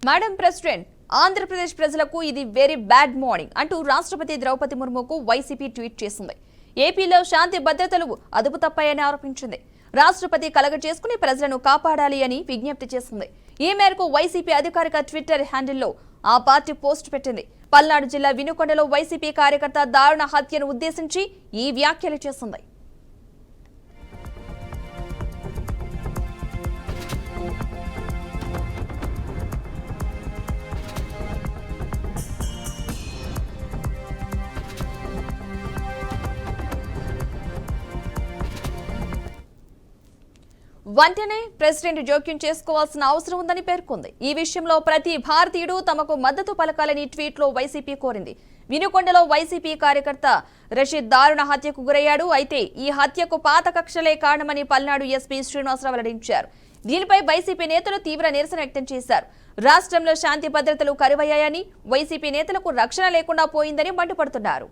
Madam president, Andhra Pradesh ప్రజలకు ఇది very bad morning అంటూ రాష్ట్రపతి ద్రౌపది ముర్ముకు వైసీపీ ట్వీట్ చేసింది. ఏపీలో శాంతి భద్రతలు అదుపు తప్పాయని ఆరోపించింది. రాష్ట్రపతి కలగజేసుకుని ప్రజలను కాపాడాలి అని విజ్ఞప్తి చేసింది. ఈ మేరకు వైసీపీ అధికారిక ట్విట్టర్ హ్యాండిల్లో ఆ పార్టీ పోస్ట్ పెట్టింది. పల్నాడు జిల్లా వినుకొండలో వైసీపీ కార్యకర్త దారుణ హత్యను ఉద్దేశించి ఈ వ్యాఖ్యలు చేసింది. వెంటనే ప్రెసిడెంట్ జోక్యం చేసుకోవాల్సిన అవసరం ఉందని పేర్కొంది. ఈ విషయంలో ప్రతి భారతీయుడు తమకు మద్దతు పలకాలని ట్వీట్లో వైసీపీ కోరింది. వినుకొండలో వైసీపీ కార్యకర్త రషీద్ దారుణ హత్యకు గురయ్యాడు. అయితే ఈ హత్యకు పాత కక్షలే కారణమని పల్నాడు ఎస్పీ శ్రీనివాసరావు వెల్లడించారు. దీనిపై వైసీపీ నేతలు తీవ్ర నిరసన వ్యక్తం చేశారు. రాష్ట్రంలో శాంతి భద్రతలు కరువయ్యాయని, వైసీపీ నేతలకు రక్షణ లేకుండా పోయిందని మండిపడుతున్నారు.